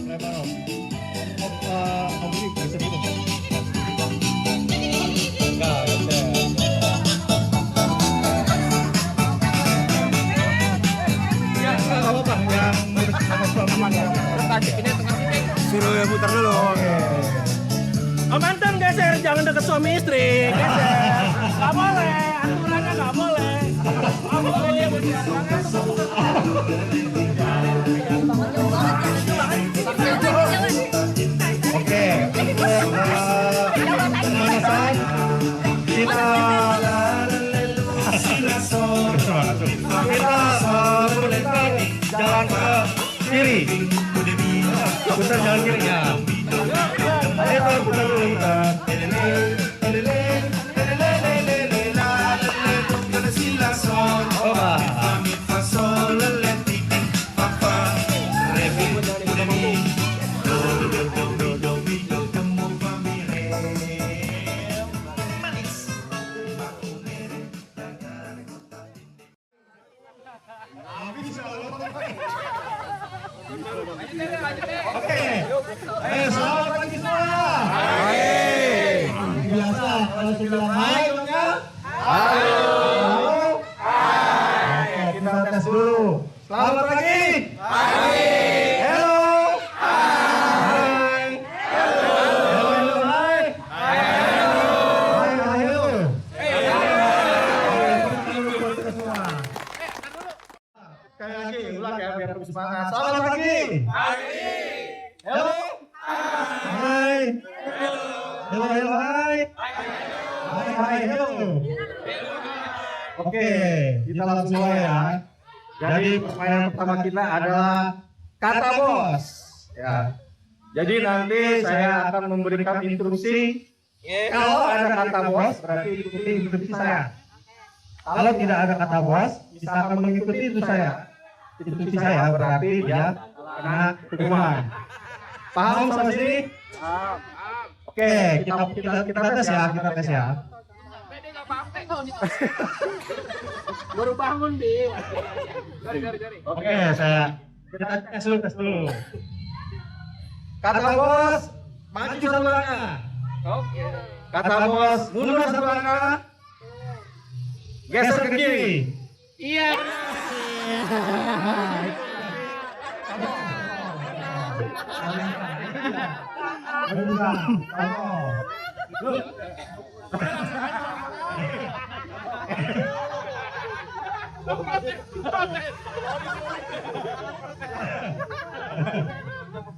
Om ini bisa gitu. Enggak, ya nggak apa-apa yang sama suaminya. Suruh ya putar dulu. Oke. Oh mantan geser, jangan deket suami istri. Geser. Gak boleh, aturannya gak boleh. Gak boleh dia Oke, pemanasan kita jalan ke kiri, putar jalan kiri ya. Ayo putar dulu putar. Oke, selamat pagi semua. Hai. Biasa kalau saya bilang hai, maka halo. Oke, kita tes dulu. Selamat pagi. Pagi. Hello. Hai. Hello. Hello. Hai. Hai. Hai. Hello. Sekali lagi, ulang ya biar lebih semangat. Selamat pagi. Pagi. Hello. Hai. Hello, hello, hai. Hai, hai, hello. Oke, kita langsung mulai ya. Jadi permainan pertama kita adalah kata bos. Ya. Jadi nanti saya akan memberikan instruksi. Kalau ada kata bos, berarti ikuti instruksi saya. Kalau tidak ada kata bos, misalkan mengikuti itu saya. Instruksi saya berarti dia kena hukuman. Paham sampai sini? Oke, kita tes ya, kita tes ya. baru bangun di. Oke, kita tes dulu. Kata bos, maju satu langkah. Oke. Kata bos, mundur satu langkah. Geser ke kiri. Iya.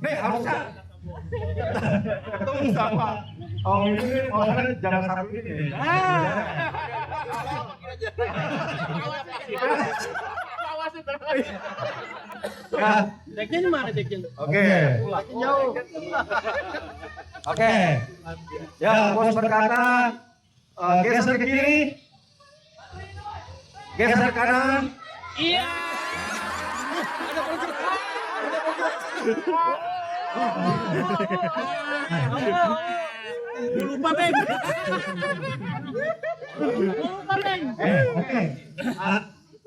Nih harusnya ketemu sama Om ini orangnya jangan sampai ini. Deknya mana deknya? Oke. Oke. Ya, bos berkata geser ke kiri. Geser kanan. Iya. Lupa Beng. Lupa Beng. Oke.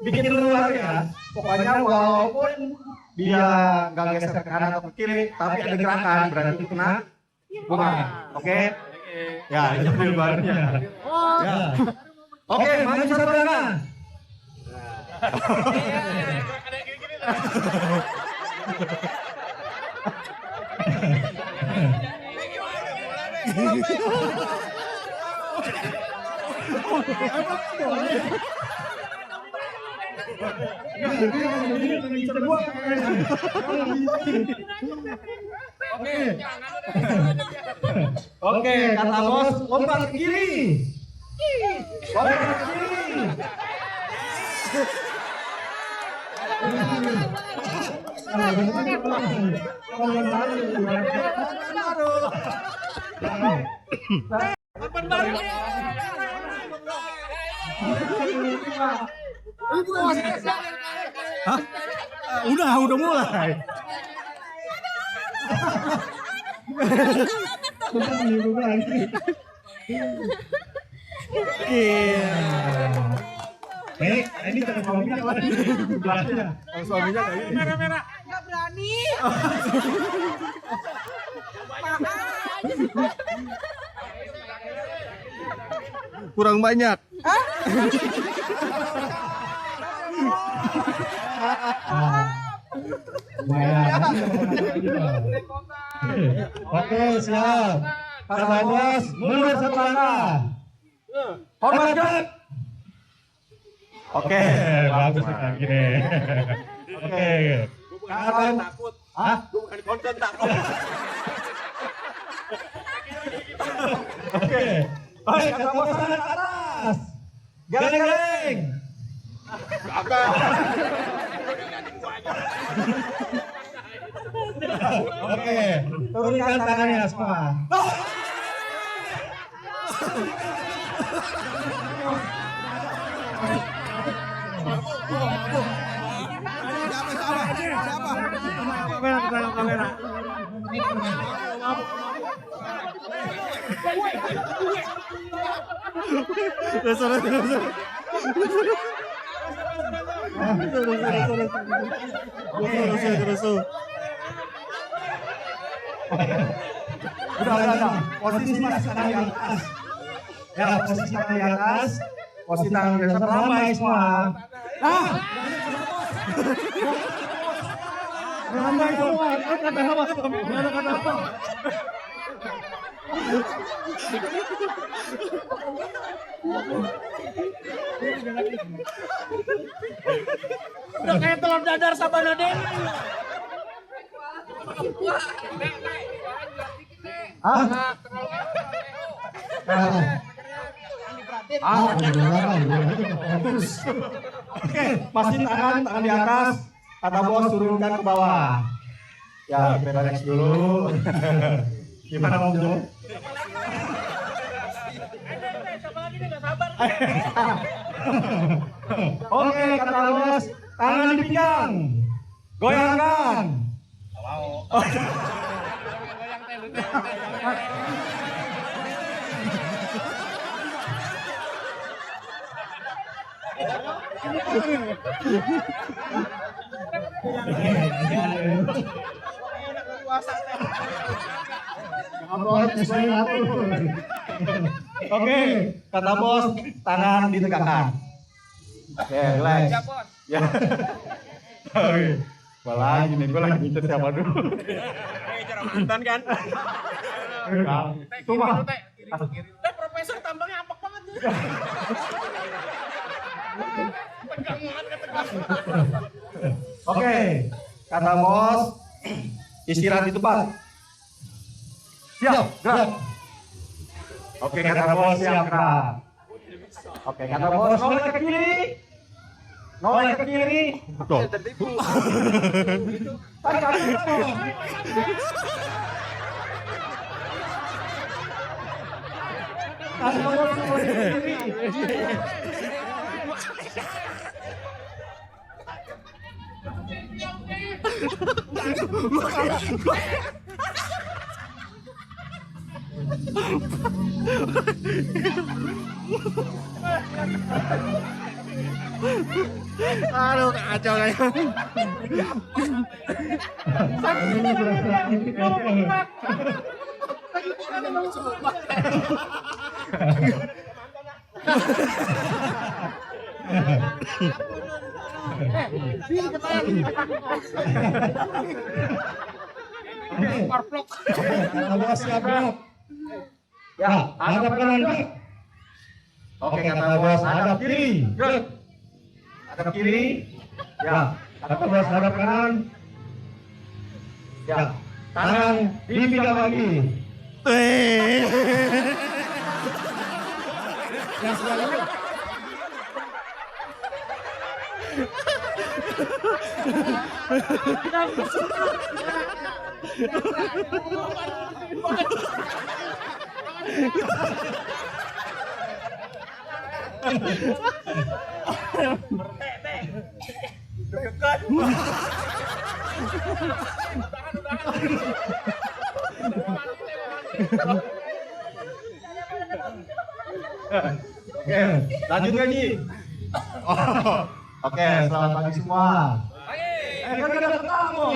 Bikin dulu lagi ya. Pokoknya walaupun dia nggak geser ke kanan atau ke kiri, tapi ada gerakan berarti itu kena hukuman. Oke? Ya, itu barunya. Ya. Oke, maju satu kanan. Oke, kata bos, lompat ke kiri. Lompat ke kiri. Hah? Udah mulai. Baik, ini cara suaminya kan? Suaminya kayak ini. Merah-merah. Nggak berani. Kurang banyak. Oke, siap. Kata bos, mundur satu langkah. Hormat gerak. Oke, bagus lagi nih. Oke. Kata takut. Hah? Bukan konten takut. Oke. Oke, kata bos tangan ke atas. Geleng-geleng. Oke, turunkan tangannya semua. Kamera. Udah. Posisi masih tangan di atas. Ya, posisi tangan di atas. Posisi tangan di atas. Ramai semua. Ramai semua. Kata apa? Udah kayak telur dadar Sabana Dewi. Oke, masih tangan di atas. Kata bos turunkan ke bawah. Ya, kita relax dulu. Gimana Om Jo? Oke, kata bos, tangan di pinggang. Goyangkan. Oke, kata bos, tangan ditegakkan. Oke, relax. Ya. Oke. Gue lagi mikir siapa dulu. Cara mantan kan. Cuma. Profesor tambangnya apek banget. Oke, kata bos, istirahat di tempat. Siap, gerak. Oke, kata bos, siap gerak. Oke, kata bos, noleh ke kiri. Noleh ke kiri. Betul. Kata bos, noleh ke kiri. Aduh, kacau kayak. Bos siap gerak. Ya, hadap kanan gerak. Oke, kata bos, hadap kiri. Gerak. Hadap kiri. Ya, kata bos, hadap kanan. Ya, tangan di pinggang lagi. Yang sebelahnya. Oke, lanjut lagi. Oke, selamat pagi semua. Kan kita ketemu.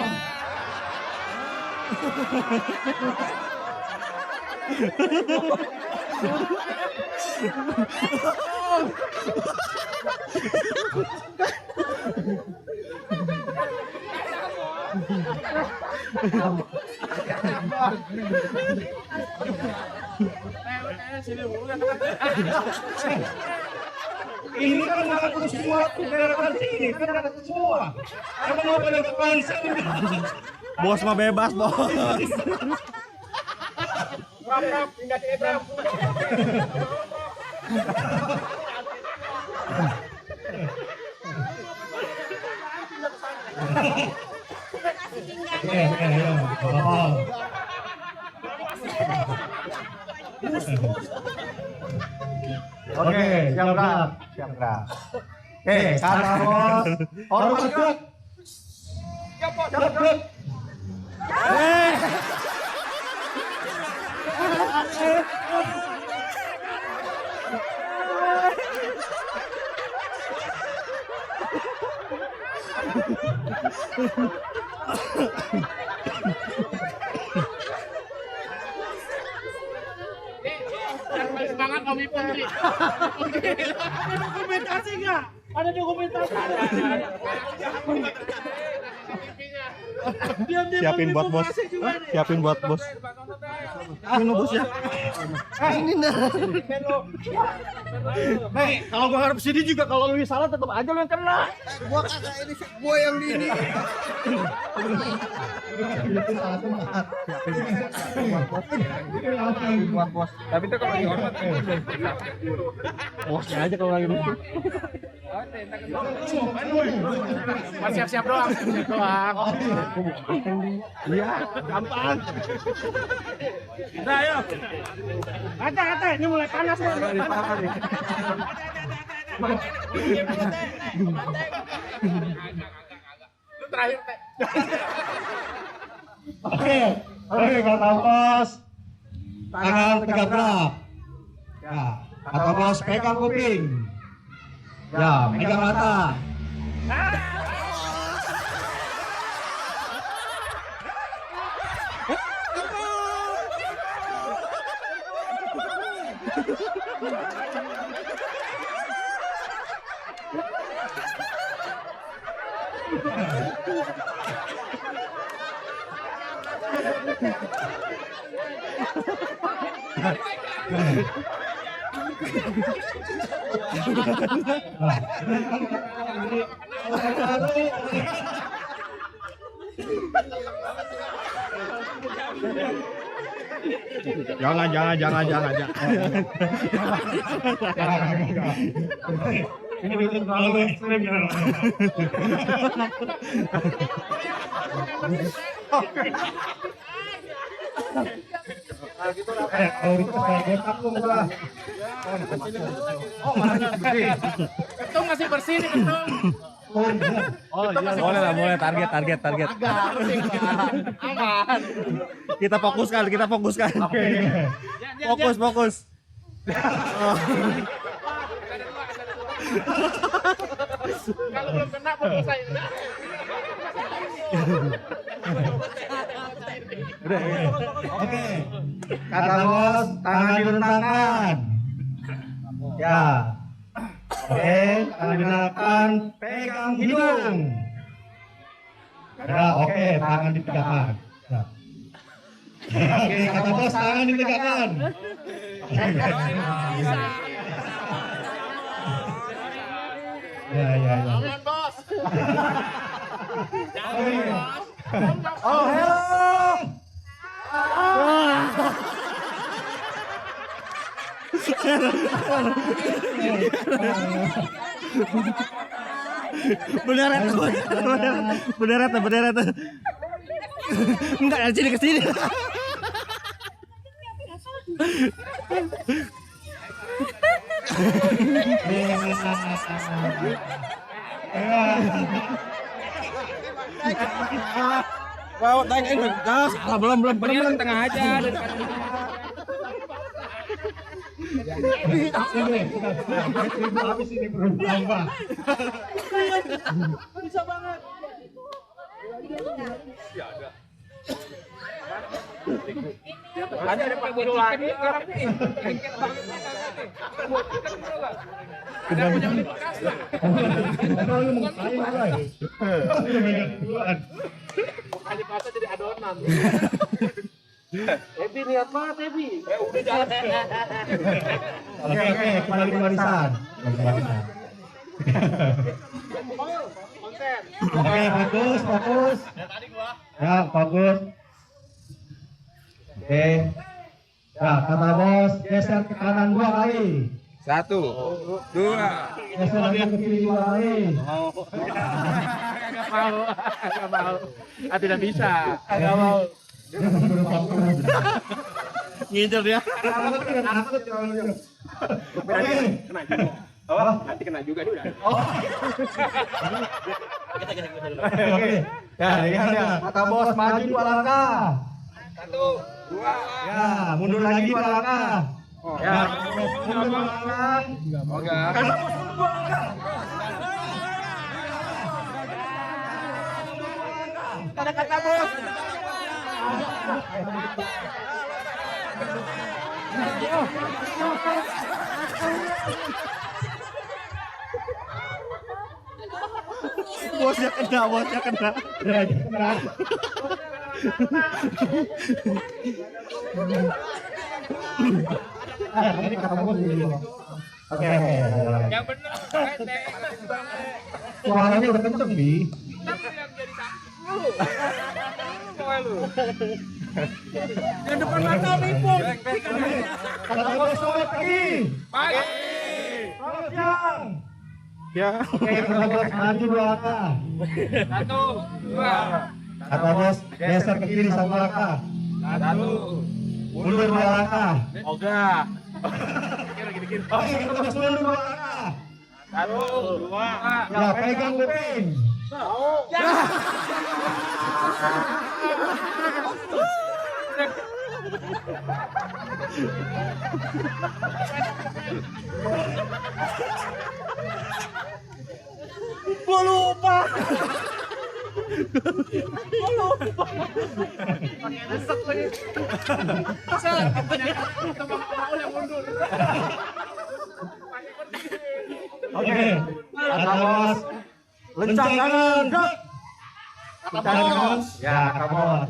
Ini kan mengaku semua kendaraan sini, kan ada semua. Apa mau pada konsen? Bos mah bebas, bos. Rap, pindah ke Ebram. Oke, siap gerak. Siap gerak. Oke, kata bos. Hormat gerak. Siap gerak. Semangat Om Ipon nih. Ada dokumentasi nggak? Ada dokumentasi. Siapin buat bos. Siapin buat bos. Ini bos ya. Ini nah. Nih, kalau gua harap sini juga kalau lu salah tetap aja lu yang kena. Gua kagak ini, gua yang di ini. Buat bos. Tapi itu kalau dihormat Bosnya aja kalau lagi lucu. Siap-siap doang, siap-siap doang. Iya, gampang. Udah, ayo. Ate, ini mulai panas nih. Lu terakhir, Teh. Oke, kata bos. Tangan tegak gerak. Ya, kata bos pegang kuping. Ya, pegang mata. Jangan. Ini betul terlalu ekstrim ya. Kalau gitu kayak takut lah. Oh, mana bersih. Ketung masih bersih nih, ketung. Oh iya, boleh lah, boleh target. Aman. Kita fokuskan. Oke. Fokus. Kalau belum kena fokus saya. Oke. Kata bos, tangan dilentangkan. Ya. Oke, tangan dilentangkan, pegang hidung. Ya, oke, tangan ditegakkan. Ya. Oke, kata bos, tangan ditegakkan. Ya. Aman, Bos. Oh, hello. Beneran tuh. Enggak, dari sini ke sini. Wow, tanyain gas. Belum. Tengah aja. Habis ini berubah. Bisa banget. Ada pakai baju lagi sekarang nih. Lengket banget nih. Buat chicken dulu enggak? Ada punya bekas lah. Kali pasar jadi adonan. Ebi niat banget Ebi. Udah jalan. Oke, kembali ke barisan. Oke, fokus. Ya, fokus. Oke. Ya, kata bos, geser ke kanan 2 kali. 1, 2. Geser lagi ke kiri 2 kali. Enggak mau. Ah, tidak bisa. Enggak mau. Ngincer dia. Oke. Kena juga. Oh, nanti kena juga dia udah. Oke. Ya, lihat ya. Kata bos maju 2 langkah. 1, 2. Ya, mundur lagi 2 langkah. Ya, mundur 2 langkah. Oke. Kata bos. Bosnya kena. Ya, kena. Ini kata bos dulu. Oke. Yang benar. Suaranya udah kenceng, Bi. Yang depan mata Mipung. Kata bos selamat pagi. Pagi. Selamat siang. Ya. Oke, kata bos maju 2 langkah. 1, 2. Kata bos geser ke kiri 1 langkah. 1. Mundur 2 langkah. Oga. Gini. Oke, kata bos mundur 2 langkah. 1, 2. Ya, pegang kuping. Gua lupa. Pakai resep lagi. Oke, kata bos lencang kanan. Gerak. Kata bos. Ya, kata bos.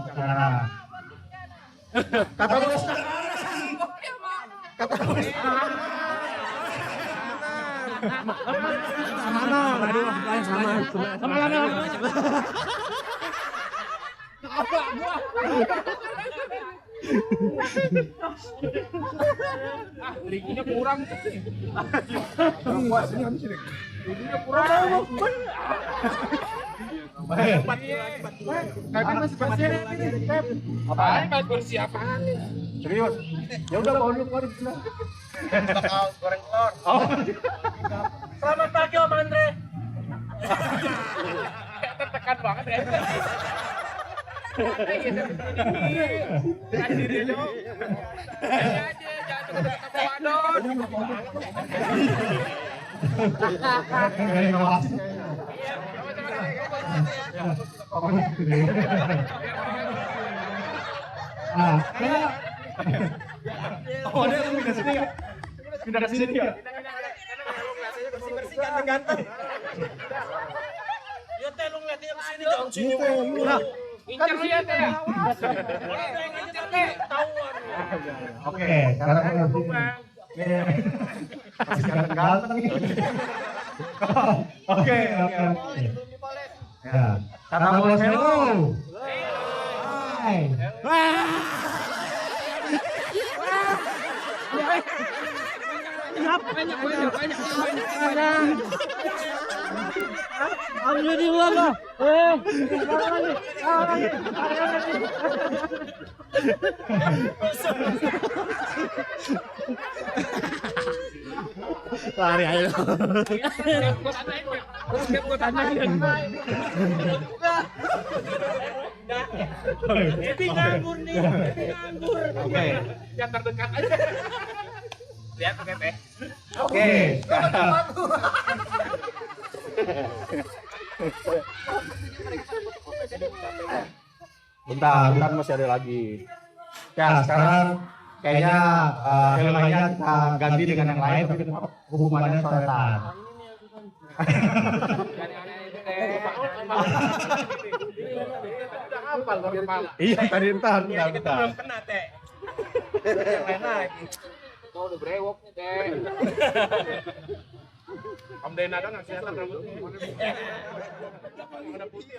Kata bos. Kata bos. Sama. Aduh, sama. Teriginya kurang. Kami masih pasien ini. Apaan? Persiapan. Serius? Ya udah mau keluar di sana. Goreng telur. Oh. Selamat pagi Om Andre. Tertekan banget ya. Oh, dia pindah sini ya? Pindah ke sini ya? Bersih ganteng-ganteng. Ya teh lu ngeliatnya ke sini jangan sini. Incer lu ya teh. Incer teh tahuan. Oke, sekarang kita masih ganteng nih. Oke. Ya, kata bos hello. Hai. Lari ayo. Ebi nganggur nih. Oke. Yang terdekat aja. Lihat pakai teh. Oke. Bentar masih ada lagi. Ya sekarang kayaknya filmnya kita ganti dengan yang lain tapi tetap hukumannya coretan. Iya tadi entar. Belum kena teh. Yang lain lagi. Oh udah brewok nih teh. Om Dena kan ngasih rambutnya. Warna putih.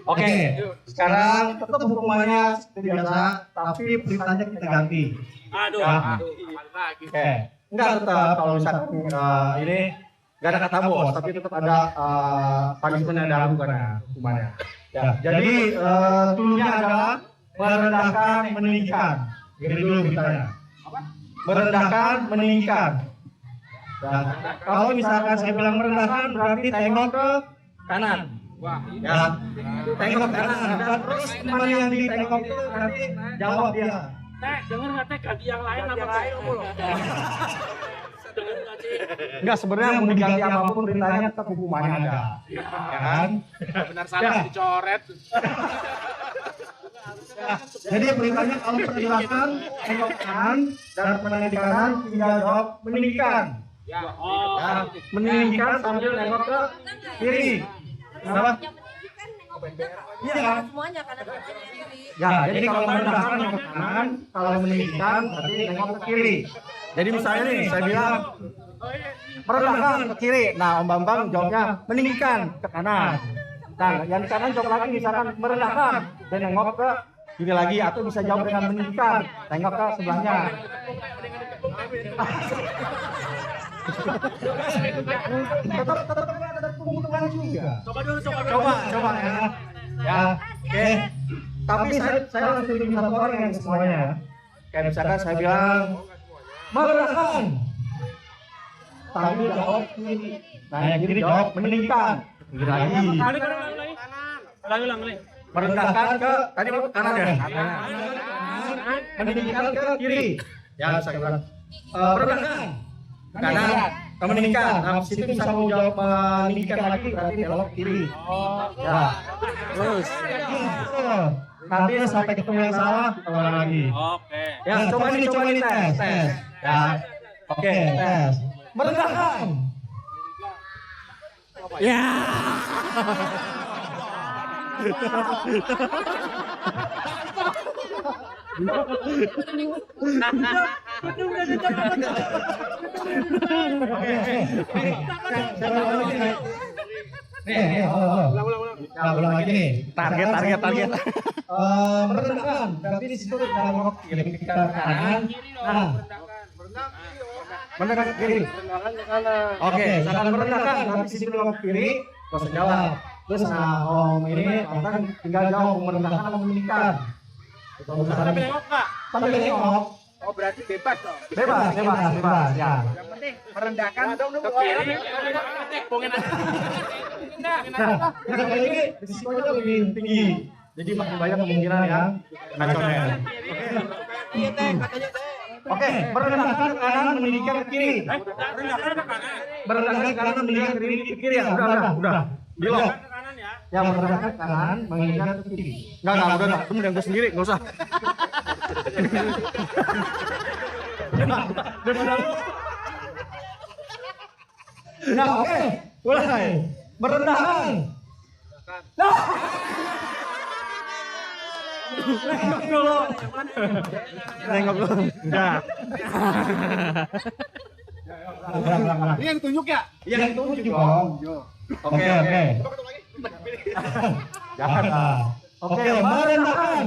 Oke, sekarang tetap hukumannya seperti biasa, tapi beritanya kita ganti. Aduh, Ya. lagi. Oke, enggak tetap kalau misalkan ini nggak ada kata bos, tapi tetap ada punishment dalam karena hukumannya. Ya, jadi dulunya adalah merendahkan, meninggikan. Jadi dulu beritanya. Merendahkan, meninggikan. Dan kalau misalkan saya bilang merendahkan, berarti tengok ke kanan. Ya, tengok kanan. Dan terus mana yang ditengok itu nanti jawab dia. Teh, denger nggak teh ganti yang lain apa lain loh? Denger nggak sih? Enggak, sebenarnya mau diganti apapun beritanya tetap hukumannya ada. Ya kan? Benar salah dicoret. Jadi beritanya kalau persilahkan tengok kanan dan penanya di kanan tinggal jawab meninggikan. Oh, Ya, meninggikan sambil nengok ke kiri. Kenapa? Iya kan? Semuanya kanan kiri. Ya, jadi kalau merendahkan nengok ke kanan, kalau meninggikan berarti nengok ke kiri. Jadi misalnya nih saya bilang merendahkan ke kiri. Nah, Om Bambang jawabnya meninggikan ke kanan. Nah, yang di kanan jawab lagi misalkan merendahkan dan nengok ke kiri lagi atau bisa jawab dengan meninggikan, tengok ke sebelahnya. Tetap ada keuntungan juga. Coba ya. Ya, oke. Tapi saya langsung bikin satu orang yang semuanya. Kayak misalkan saya bilang merendahkan. Tapi jawab kiri. Nah, yang kiri jawab meninggikan. Kiri lagi. Ulang. Merendahkan ke tadi ke kanan ya. Meninggikan ke kiri. Ya, saya bilang merendahkan. Kanan, meninggikan. Nah, situ bisa mau jawab meninggikan lagi berarti belok kiri. Ya. Terus. Nanti sampai ketemu yang salah, kita ulang lagi. Oke. Ya, coba ini tes. Ya. Oke, tes. Merendahkan. Ya. Ulang lagi nih. Target. Merendahkan. Berarti di situ kita nengok kiri ke kanan. Nah. Merendahkan ke kiri. Oke, misalkan merendahkan, nanti di situ nengok kiri, terus jawab. Terus om ini kan tinggal jawab merendahkan atau meninggikan. Sampai nengok Kak. Sampai nengok. Oh, berarti bebas dong. Bebas. Ya. Yang penting merendahkan ke kiri. Pungin aja. Nah, kali ini risikonya lebih tinggi. Jadi makin banyak kemungkinan yang ngaconya. Iya teh, katanya teh. Oke, merendahkan ke kanan, meninggikan ke kiri. Merendahkan ke kanan. Merendahkan ke kanan, meninggikan ke kiri ya. Udah. Belok. Ke kanan ya. Yang merendahkan ke kanan, meninggikan ke kiri. Enggak. Itu mending gue sendiri, enggak usah. Nah, oke. Mulai. Merendahkan. Nah. Nengok dulu. Enggak. Ini yang tunjuk ya? Yang tunjuk dong. Oke. Jangan. Oke, merendahkan.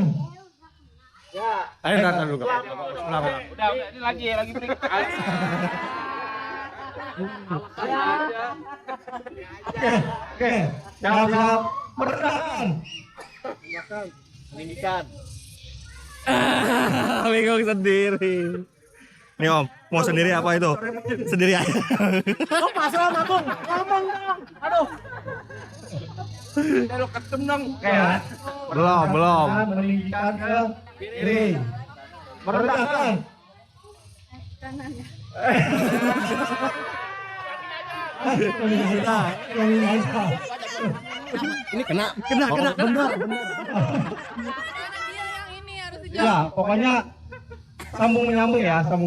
Ya. Ayo ntar dulu. Udah, ini lagi break. Oke. Jawab merendahkan. Meninggikan. Bingung sendiri. Nih Om, mau sendiri apa itu? Sendiri aja. Lo pasrah sama Bung. Ngomong dong. Aduh. Lo ketem dong. Oke. Belum. Meninggikan ke kiri. Merendahkan. Kanan ya. Yang ini aja. Ini kena. Benar. Karena dia yang ini harus dijawab. Ya, pokoknya sambung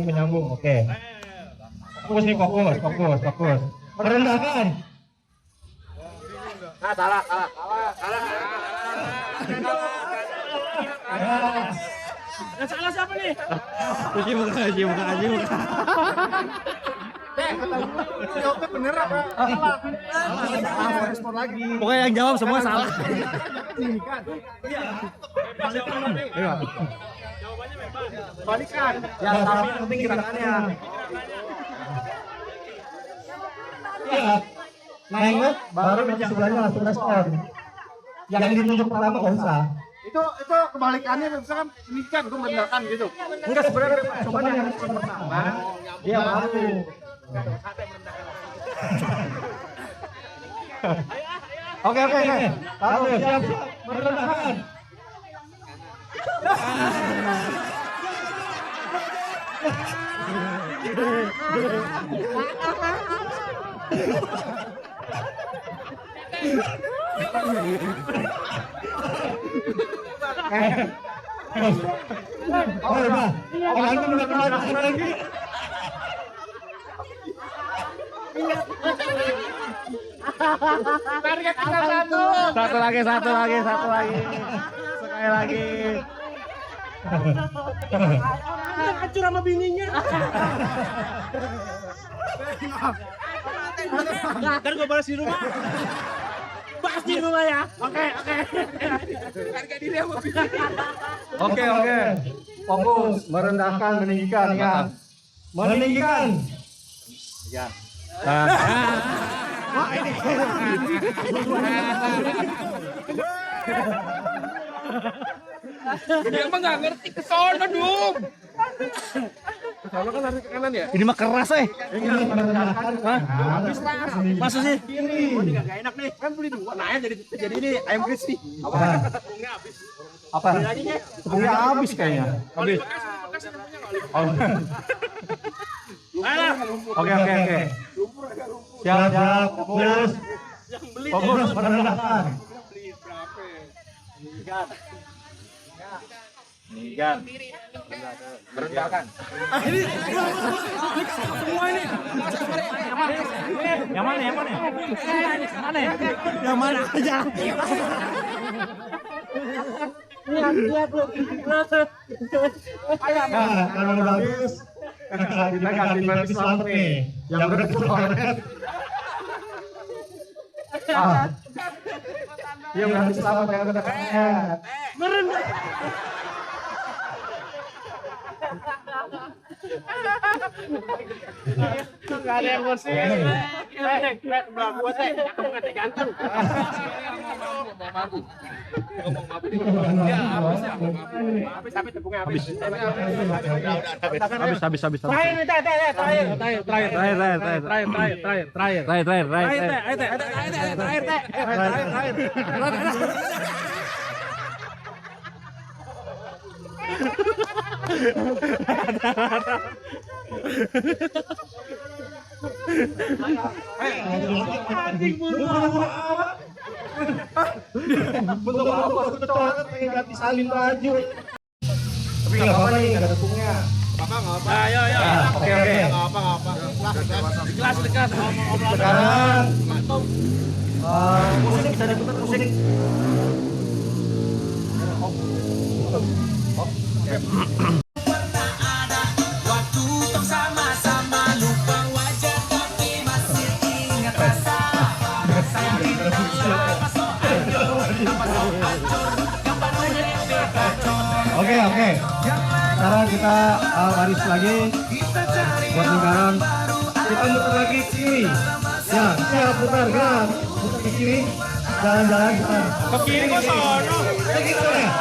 menyambung. Oke. Fokus nih, fokus. Merendahkan. Ah, salah. Yang salah siapa nih? Cuci muka. Jawabnya bener apa? Salah. Respon lagi. Pokoknya yang jawab semua salah. Ayo. Balikan. Ya, tapi penting gerakannya. Ya. Nengok baru yang sebelahnya langsung respon. Yang ditunjuk pertama nggak usah. Itu kebalikannya misalkan ini kan gue merendahkan gitu. Enggak sebenarnya coba yang pertama dia baru. Oke. Lalu siap merendahkan. Oh, udah. Oh, antum udah kenal lagi. Target kita satu. Satu lagi. Sekali lagi. Hancur sama bininya. Ntar gue balas di rumah. Bahas di rumah ya. Oke. Harga diri sama bininya. Oke. Fokus, merendahkan, meninggikan ya. Meninggikan. Ya. Dia emang nggak ngerti ke sono dong. Sono kan lari ke kanan ya. Ini mah keras Merendahkan. Masa sih? Ini nggak enak nih. Kan beli dua. Nah jadi ini ayam crispy. Tepungnya habis. Apa? Tepungnya habis kayaknya. Habis. Oke. Siap, fokus. Fokus, merendahkan. Merendahkan. Semua ini. Yang mana? Yang mana aja? Nah, kalau udah habis, kita ganti versi selamat nih. Yang udah keluaran. Iya, ganti selamat yang udah keluaran. Nggak ada yang bersih. Belah gua teh, aku nggak gantung. Habis tepungnya habis. Habis. Terakhir nih, Bentuk apa? Kecoret pengen ganti salin baju. Tapi nggak apa-apa nih, nggak ada tepungnya. Ayo. Oke. Kelas dekat. Sekarang musik bisa diputar musik. Waktu untuk sama-sama lupa wajah tapi masih ingat rasa. Saya minta apa soal yang baru Oke. Sekarang kita baris lagi buat lingkaran. Kita muter lagi ke kiri. Ya, siap putar gerak. Putar ke kiri. Jalan. Ke kiri kok sono. Ke kiri ya.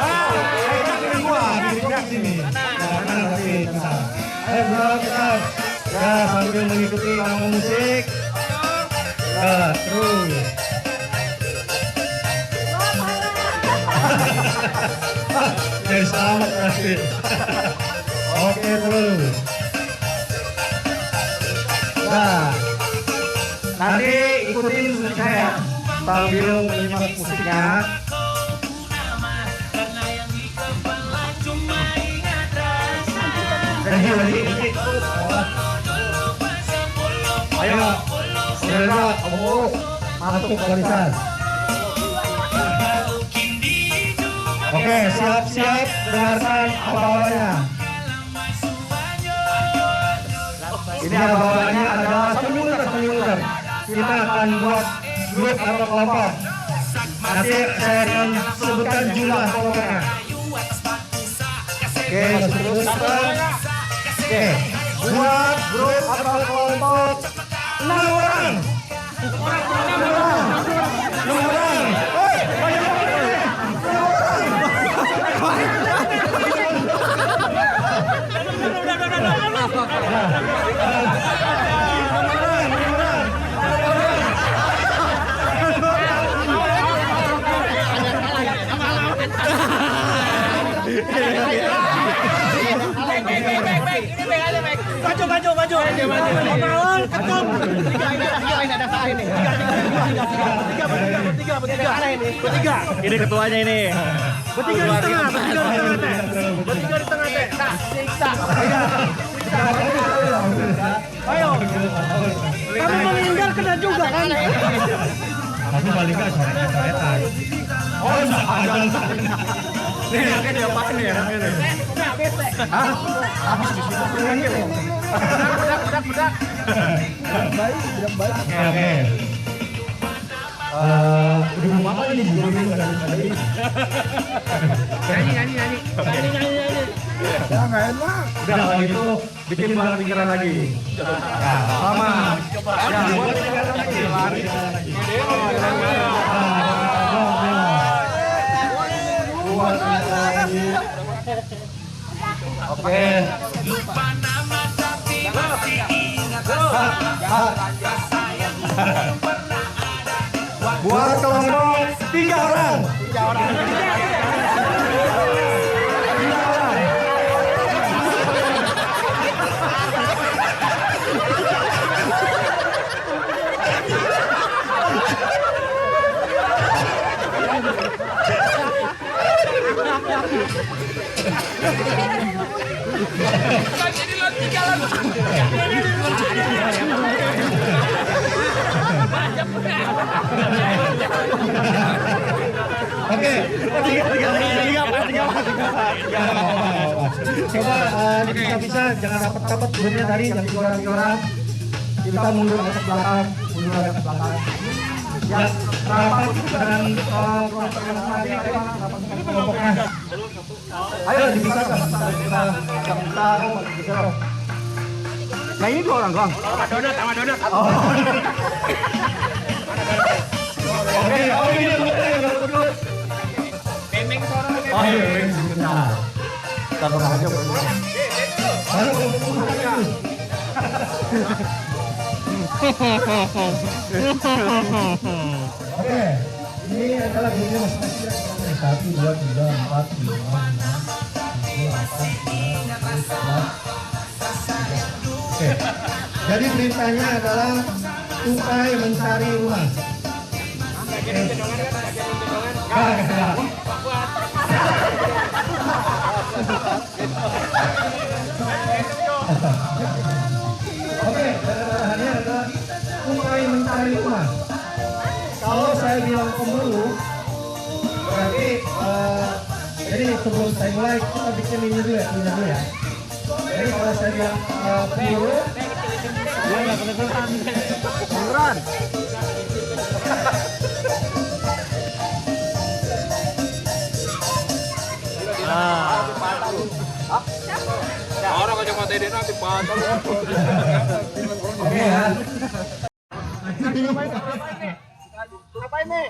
Di sini. Kanan tapi besar. Ayo putar. Ya, sambil mengikuti irama musik. Ya, terus. Jadi selamat berarti. Oke terus. Nah, nanti ikutin musik saya. sambil menyimak musiknya. Ayo, saudara, kamu masuk barisan. Oke, siap-siap dengarkan apa-apanya. Ini apa-apanya adalah penyuluran. Kita akan buat grup atau kelompok. Nanti saya akan sebutkan jumlah kelompoknya. Oke, teruskan. Oke, buat grup atau kelompok 6 orang. 6 orang. Maju. Omongan ketum. Bertiga. Ini ketuanya ini. Bertiga di tengah. Bertiga di tengah teh. Nah, siksa. Ayo. Kamu menghindar kena juga kan? Aku balik ke kereta. Oh, ada. Nih, dia apa nih ya? Hah? Budak. Baik. Oke. Udah apa ini? Nyanyi. Ya nggak enak. Udah kalau gitu bikin bahan pikiran lagi. Ya, sama. Ya, buat pikiran lagi. Oke. Buat kelompok 3 orang. Oke, tiga. Coba bisa jangan rapat-rapat grupnya tadi yang 3 orang. Kita mundur ke belakang. Ya, rapat dengan kelompoknya. Ayo dipisahkan. Kita. Nah ini 2 orang doang. Sama donat. Oh. Oke, ini betul. Bemeng seorang lagi. Oh, bemeng sebentar. Taruh aja, Bro. Oke, ini adalah grupnya masing-masing. 1, 2, 3, 4, 5, 6, 7, 8, 9, 10. Oke, jadi perintahnya adalah tupai mencari rumah. Oke, arahannya adalah tupai mencari rumah. Kalau saya bilang pemburu, berarti jadi sebelum saya mulai kita bikin ini dulu ya. Jadi kalau saya bilang pemburu, beneran. Orang aja mata dia nanti patah. Oke ya. Apa ini?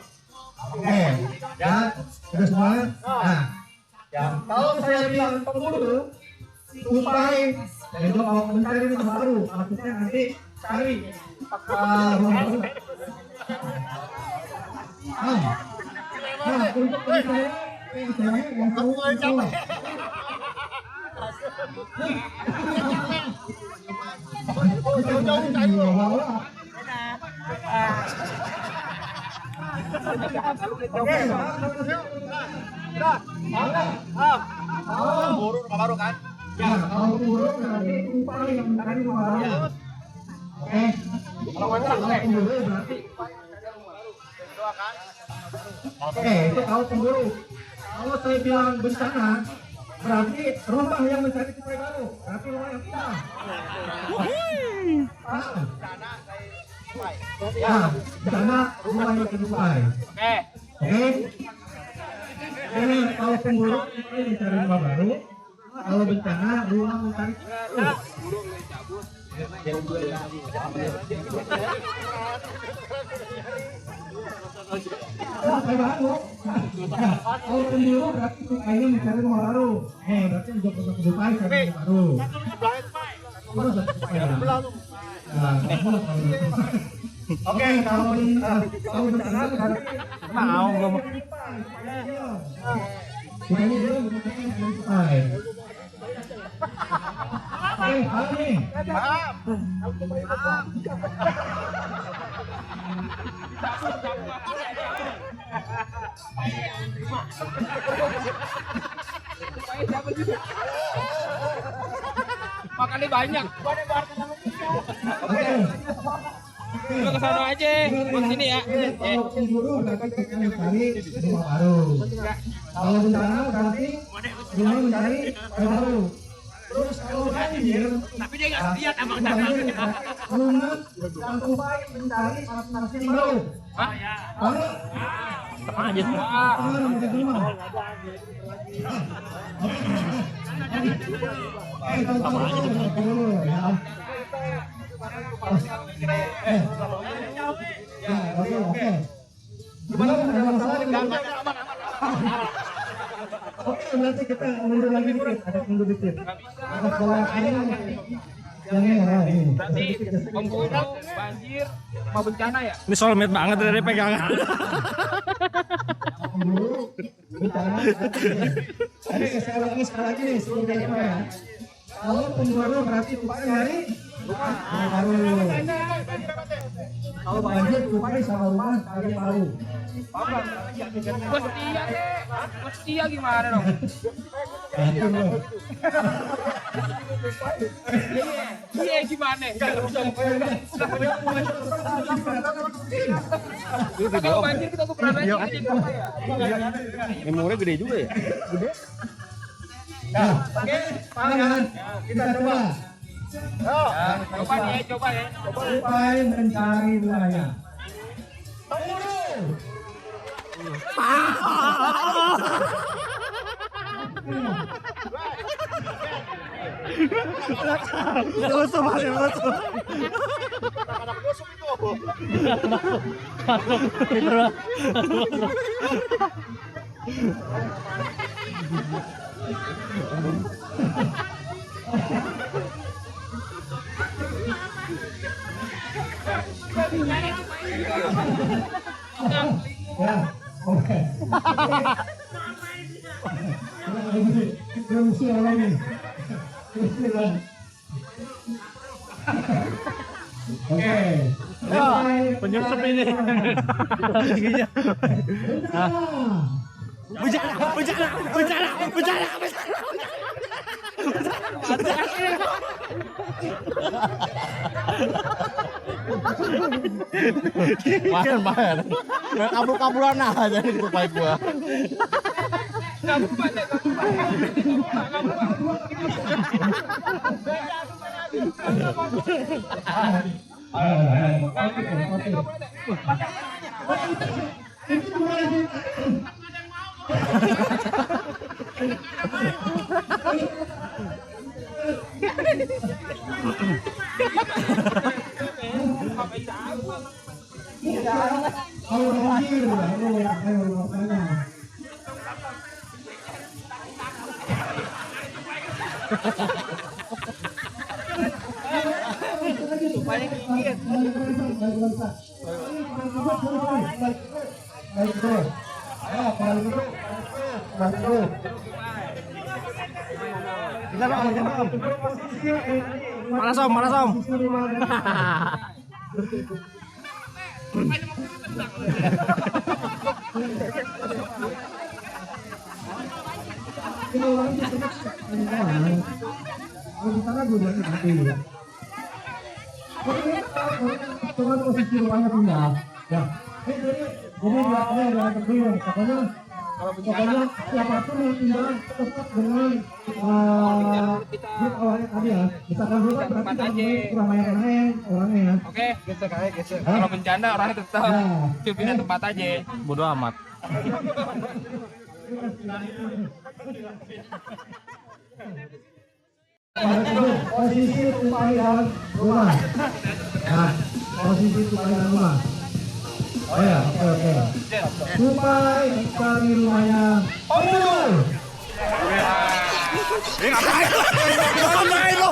Oke, ya, sudah semua. Nah, ya, kalau saya bilang pemburu, tupai, itu mau mencari rumah baru, maksudnya nanti cari rumah baru. Nah, untuk ini yang tahu itu. Ya, kalau buruk berarti tupai yang tadi baru. Oke. Kalau pemburu berarti. Oke, itu kalau pemburu. Kalau saya bilang bencana, berarti rumah yang mencari tupai baru. Berarti rumah yang pindah. Ya, bencana rumah yang tupai. Oke. Jadi kalau pemburu tupai mencari rumah baru. Kalau bencana rumah mencari baru. Kalau pemburu berarti tukainya mencari rumah baru. Berarti untuk tupai cari rumah baru. Oke, kalau bencana berarti mau ngomong. Tukainya dia mencari tupai. Oke, halo nih. Makannya banyak. Oke. Lu kesana aja, buat sini ya. Kalau pemburu berarti kita mencari rumah baru. Kalau bencana berarti rumah mencari rumah baru. Terus kalau banjir, Tapi dia nggak lihat abang banjir, rumah dan tupai mencari masing-masing baru. Baru. Sama aja semua. Baru mencari rumah. Sama aja dulu ya. Oke. Gimana ada masalah enggak? Oke, nanti kita mundur lagi dikit, ada mundur dikit. Ada sekolah ini yang ini. Berarti pemburu, banjir, mau bencana ya? Ini soulmate banget dari pegangan. Pemburu, bencana. Tadi sekali lagi nih sebelum kita ya. Kalau pemburu berarti tupai dari baru. Kalau banjir tupai sama rumah cari baru. Gua setia deh. Gua setia gimana dong? Iya gimana? Kalau banjir kita tuh pernah aja jadi apa ya? Memori gede juga ya. Nah, oke, tangan kita coba. Coba nih, coba ya. Tupai mencari wilayah. Pemburu. Lusuh masih lusuh. Ya, oke. Terus lagi. Oke. Penyusup ini. Giginya. Bencana. Makan banget. Kabur-kaburan aja di tupai gua. Kalau banjir, ayo makanya. Malas om. Dengan posisi rumahnya pindah, ya. Jadi belakangnya ada terkeliling. Pokoknya siapapun yang tinggal tetap dengan grup awalnya tadi ya. Misalkan dulu berarti kan keramaian orangnya ya. Oke, kalau bencana orangnya tetap pindah tempat aja. Bodoh amat. Posisi tupai dalam rumah. Nah, posisi tupai dalam rumah. Oh ya, oke. Tupai dari rumahnya. Oh betul. Ngapain lo?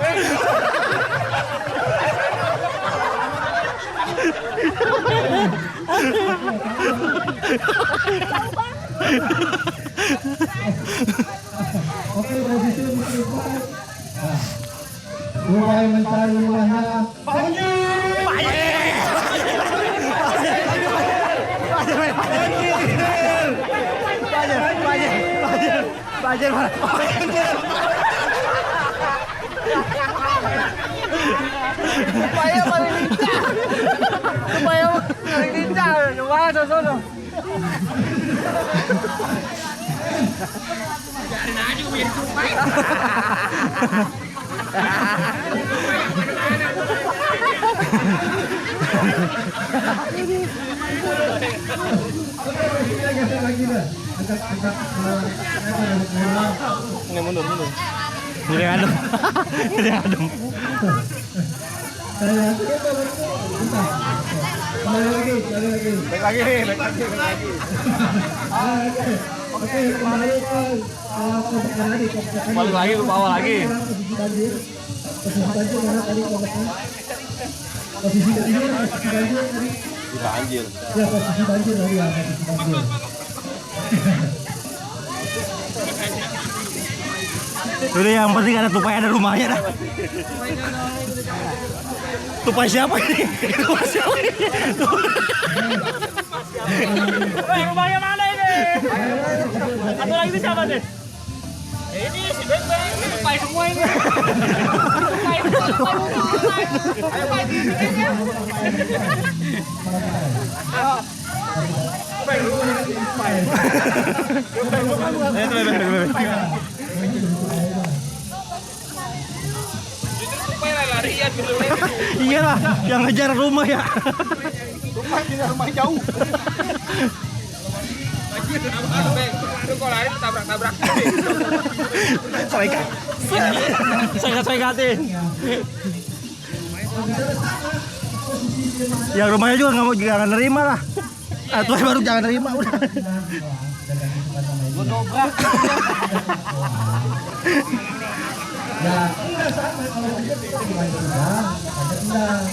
Oke, posisi tupai. Nah, tupai mencari rumahnya. Banjir mana? Supaya paling lincah. Supaya paling lincah. Coba sono. Biarin aja biar supaya. Ini mundur. Jadi adem. Jadi adem. Baik lagi. Oke, kembali ke Balik lagi ke bawah lagi. posisi banjir mana tadi posisi banjir tadi. Banjir. Ya, posisi banjir tadi ya, posisi banjir. Udah yang penting ada tupai, ada rumahnya dah. Tupai siapa ini? Tupai siapa ini? Rumahnya mana ini? Satu lagi ini siapa nih? Ini si Beng. Tupai semua ini. Iya lah, yang ngejar rumah ya. Rumah jauh. Kalau lari tabrak-tabrak. Saya yang rumahnya juga nggak mau, jangan nerima lah. Atau baru jangan nerima udah. Ya, enggak sama kalau kita pindah, ada pindah.